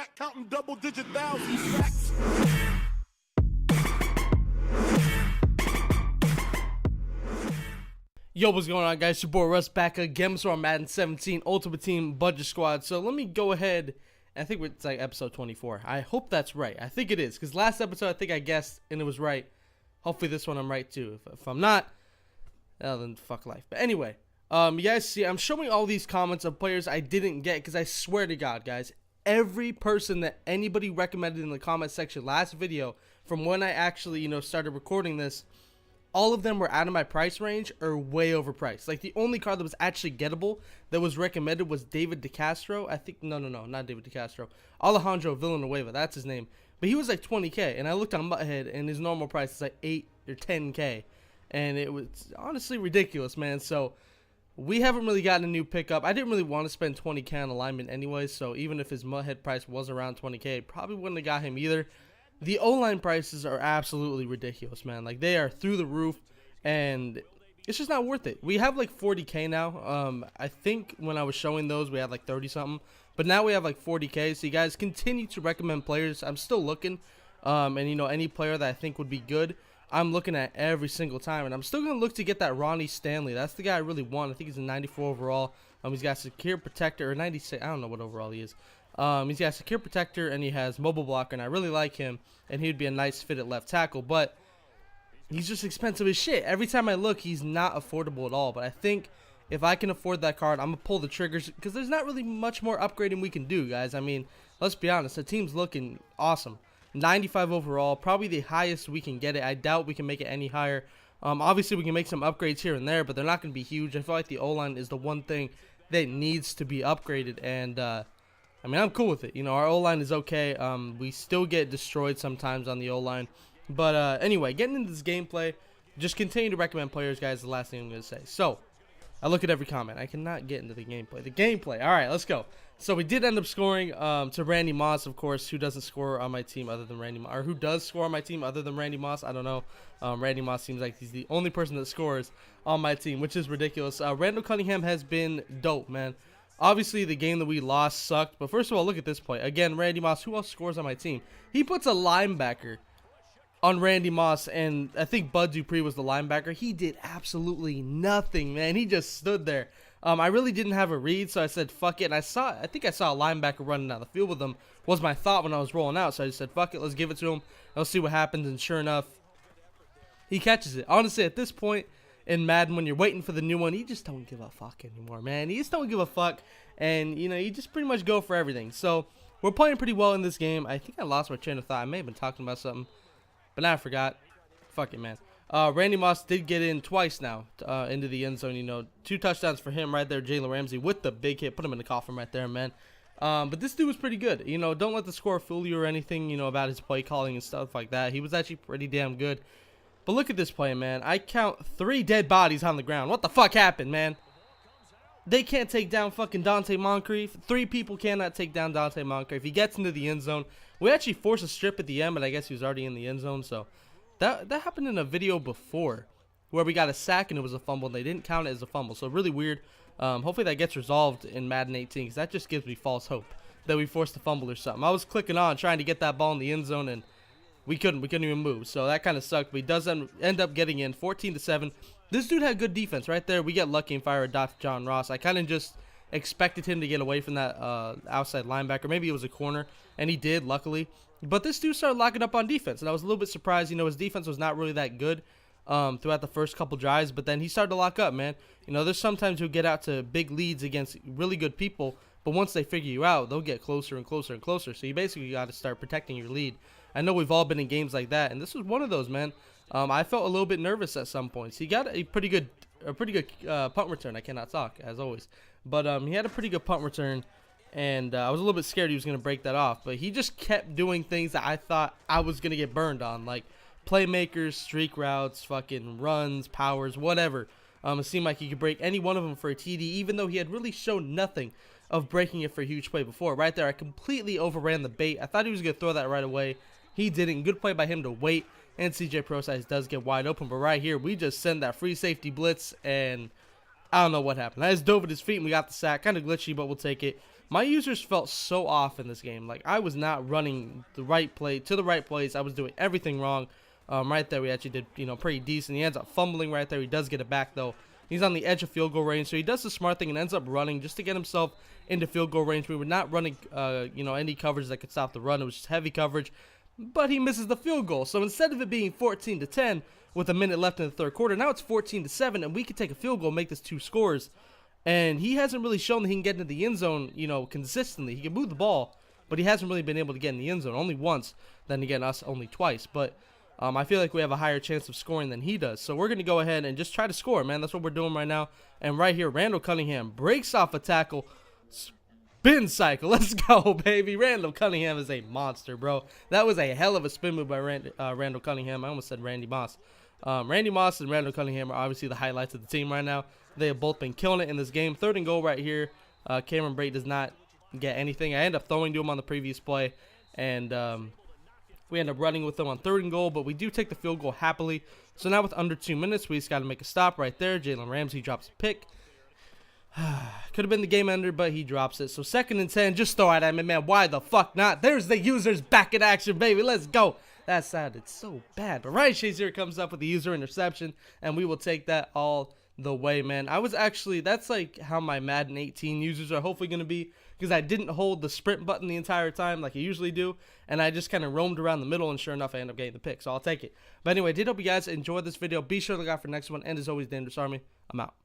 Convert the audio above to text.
back counting double-digit thousands stacks. Yo, what's going on, guys? Your boy Russ back again. So on Madden 17 Ultimate Team Budget Squad. So let me go ahead. I think it's like episode 24. I hope that's right. I think it is, because last episode I think I guessed and it was right. Hopefully this one I'm right too. If I'm not, well, then fuck life. But anyway, you guys see, I'm showing all these comments of players I didn't get, because I swear to God, guys, every person that anybody recommended in the comment section last video, from when I actually, started recording this, all of them were out of my price range or way overpriced. Like, the only card that was actually gettable that was recommended was David DeCastro. I think, no, not David DeCastro. Alejandro Villanueva, that's his name. But he was like 20K, and I looked on Butthead, and his normal price is like 8 or 10K. And it was honestly ridiculous, man. So, we haven't really gotten a new pickup. I didn't really want to spend 20K on alignment anyway, so even if his Butthead price was around 20K, probably wouldn't have got him either. The O-line prices are absolutely ridiculous, man. Like, they are through the roof, and it's just not worth it. We have like 40K now. I think when I was showing those, we had like 30 something, but now we have like 40K. So you guys continue to recommend players. I'm still looking, and any player that I think would be good, I'm looking at every single time, and I'm still gonna look to get that Ronnie Stanley. That's the guy I really want. I think he's a 94 overall. He's got secure protector, or 96. I don't know what overall he is. He's got secure protector, and he has mobile blocker, and I really like him, and he'd be a nice fit at left tackle, but he's just expensive as shit. Every time I look, he's not affordable at all, but I think if I can afford that card, I'm going to pull the triggers, because there's not really much more upgrading we can do, guys. I mean, let's be honest, the team's looking awesome. 95 overall, probably the highest we can get it. I doubt we can make it any higher. Obviously, we can make some upgrades here and there, but they're not going to be huge. I feel like the O-line is the one thing that needs to be upgraded, and I mean, I'm cool with it. Our O-line is okay. We still get destroyed sometimes on the O-line. But anyway, getting into this gameplay, just continue to recommend players, guys, the last thing I'm going to say. So, I look at every comment. I cannot get into the gameplay. The gameplay. All right, let's go. So, we did end up scoring to Randy Moss, of course, who doesn't score on my team other than Randy Moss. Or who does score on my team other than Randy Moss? I don't know. Randy Moss seems like he's the only person that scores on my team, which is ridiculous. Randall Cunningham has been dope, man. Obviously, the game that we lost sucked, but first of all, look at this play. Again, Randy Moss, who else scores on my team? He puts a linebacker on Randy Moss, and I think Bud Dupree was the linebacker. He did absolutely nothing, man. He just stood there. I really didn't have a read, so I said, fuck it, and I think I saw a linebacker running out of the field with him, was my thought when I was rolling out, so I just said, fuck it, let's give it to him. Let's see what happens, and sure enough, he catches it. Honestly, at this point in Madden, when you're waiting for the new one, you just don't give a fuck anymore, man. You just don't give a fuck, and you just pretty much go for everything. So we're playing pretty well in this game. I think I lost my train of thought. I may have been talking about something, but now I forgot. Fuck it, man. Randy Moss did get in twice now into the end zone. 2 touchdowns for him right there. Jalen Ramsey with the big hit, put him in the coffin right there, man. But this dude was pretty good. Don't let the score fool you or anything, about his play calling and stuff like that. He was actually pretty damn good. But look at this play, man. I count 3 dead bodies on the ground. What the fuck happened, man? They can't take down fucking Dante Moncrief. 3 people cannot take down Dante Moncrief. He gets into the end zone. We actually forced a strip at the end, but I guess he was already in the end zone. So that happened in a video before where we got a sack and it was a fumble, and they didn't count it as a fumble. So really weird. Hopefully that gets resolved in Madden 18, because that just gives me false hope that we forced a fumble or something. I was clicking on trying to get that ball in the end zone, and we couldn't even move, so that kind of sucked. But he does end up getting in 14-7. This dude had good defense right there. We get lucky and fire a dot to John Ross. I kind of just expected him to get away from that outside linebacker. Maybe it was a corner, and he did, luckily. But this dude started locking up on defense, and I was a little bit surprised. His defense was not really that good throughout the first couple drives, but then he started to lock up, man. There's sometimes you'll get out to big leads against really good people, but once they figure you out, they'll get closer and closer and closer. So you basically got to start protecting your lead. I know we've all been in games like that, and this was one of those, man. I felt a little bit nervous at some points. He got a pretty good punt return. I cannot talk, as always. But he had a pretty good punt return, and I was a little bit scared he was going to break that off. But he just kept doing things that I thought I was going to get burned on, like playmakers, streak routes, fucking runs, powers, whatever. It seemed like he could break any one of them for a TD, even though he had really shown nothing of breaking it for a huge play before. Right there, I completely overran the bait. I thought he was going to throw that right away. He didn't. Good play by him to wait, and CJ ProSize does get wide open. But right here, we just send that free safety blitz, and I don't know what happened. I just dove at his feet, and we got the sack. Kind of glitchy, but we'll take it. My users felt so off in this game. Like, I was not running the right play to the right place. I was doing everything wrong. Right there, we actually did, you know, pretty decent. He ends up fumbling right there. He does get it back, though. He's on the edge of field goal range, so he does the smart thing and ends up running just to get himself into field goal range. We were not running, you know, any coverage that could stop the run. It was just heavy coverage, but he misses the field goal. So instead of it being 14-10 with a minute left in the third quarter, now it's 14-7, and we can take a field goal, make this 2 scores. And he hasn't really shown that he can get into the end zone, you know, consistently. He can move the ball, but he hasn't really been able to get in the end zone. Only once, then again, us only twice. But I feel like we have a higher chance of scoring than he does. So we're going to go ahead and just try to score, man. That's what we're doing right now. And right here, Randall Cunningham breaks off a tackle. Spin cycle. Let's go, baby. Randall Cunningham is a monster, bro. That was a hell of a spin move by Randall Cunningham. I almost said Randy Moss. Randy Moss and Randall Cunningham are obviously the highlights of the team right now. They have both been killing it in this game. 3rd and goal right here. Cameron Brate does not get anything. I end up throwing to him on the previous play, and we end up running with them on 3rd and goal, but we do take the field goal happily. So now with under 2 minutes, we just got to make a stop right there. Jalen Ramsey drops a pick. Could have been the game ender, but he drops it. So 2nd and 10, just throw it at me, man. Why the fuck not? There's the users back in action, baby. Let's go. That sounded so bad. But Ryan Shazier comes up with the user interception, and we will take that all the way, man. I was actually, that's like how my Madden 18 users are hopefully going to be, because I didn't hold the sprint button the entire time like I usually do, and I just kind of roamed around the middle, and sure enough, I ended up getting the pick, so I'll take it. But anyway, I did hope you guys enjoyed this video. Be sure to look out for the next one, and as always, Dangerous Army, I'm out.